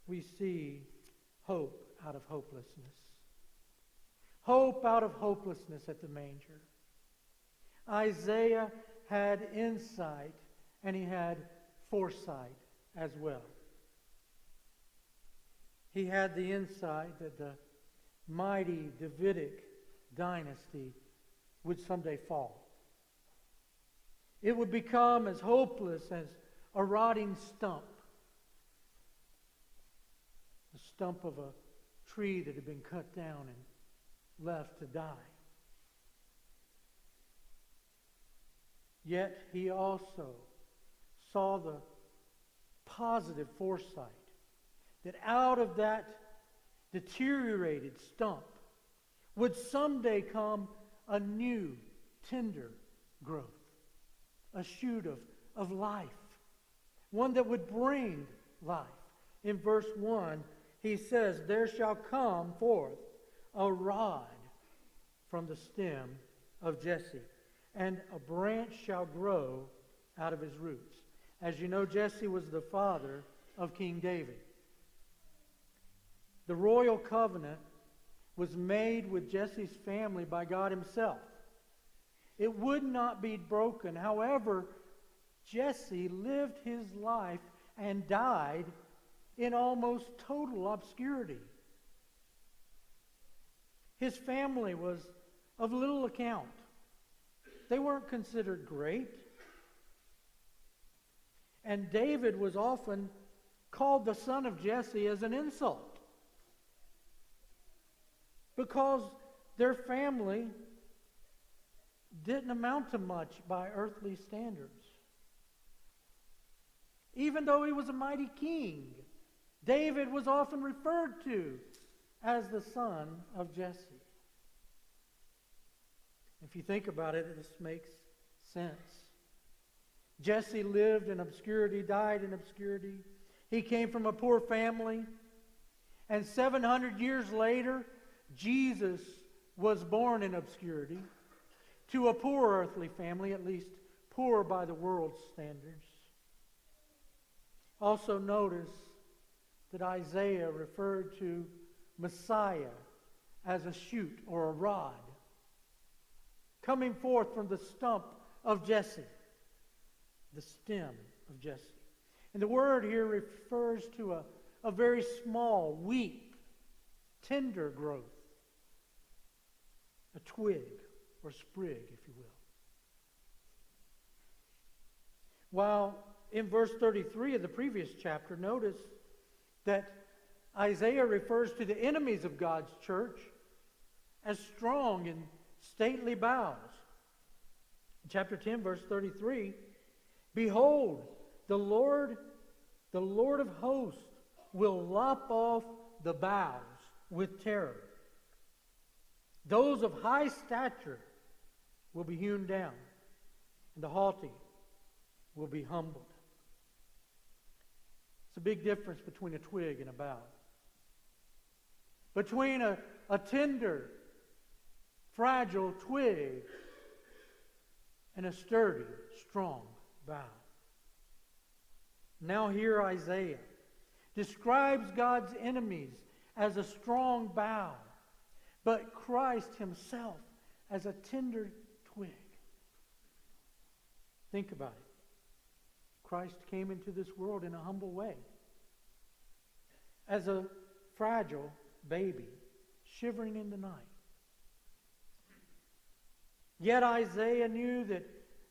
we see hope out of hopelessness. Hope out of hopelessness at the manger. Isaiah had insight and he had foresight as well. He had the insight that the mighty Davidic dynasty would someday fall. It would become as hopeless as a rotting stump. The stump of a tree that had been cut down and left to die. Yet he also saw the positive foresight that out of that deteriorated stump would someday come a new, tender growth, a shoot of life, one that would bring life. In verse 1, he says, "There shall come forth a rod from the stem of Jesse, and a branch shall grow out of his roots." As you know, Jesse was the father of King David. The royal covenant was made with Jesse's family by God himself. It would not be broken. However, Jesse lived his life and died in almost total obscurity. His family was of little account. They weren't considered great. And David was often called the son of Jesse as an insult, because their family didn't amount to much by earthly standards. Even though he was a mighty king, David was often referred to as the son of Jesse. If you think about it, this makes sense. Jesse lived in obscurity, died in obscurity. He came from a poor family. And 700 years later, Jesus was born in obscurity to a poor earthly family, at least poor by the world's standards. Also notice that Isaiah referred to Messiah as a shoot or a rod coming forth from the stump of Jesse, the stem of Jesse. And the word here refers to a very small, weak, tender growth. A twig or sprig, if you will. While in verse 33 of the previous chapter, notice that Isaiah refers to the enemies of God's church as strong and stately boughs. In chapter 10, verse 33, "Behold, the Lord of hosts will lop off the boughs with terror. Those of high stature will be hewn down, and the haughty will be humbled." It's a big difference between a twig and a bough. Between a tender, fragile twig and a sturdy, strong bough. Now here Isaiah describes God's enemies as a strong bough, but Christ himself as a tender twig. Think about it. Christ came into this world in a humble way, as a fragile baby shivering in the night. Yet Isaiah knew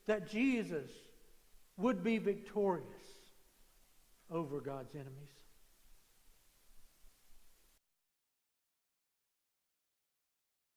that Jesus would be victorious over God's enemies.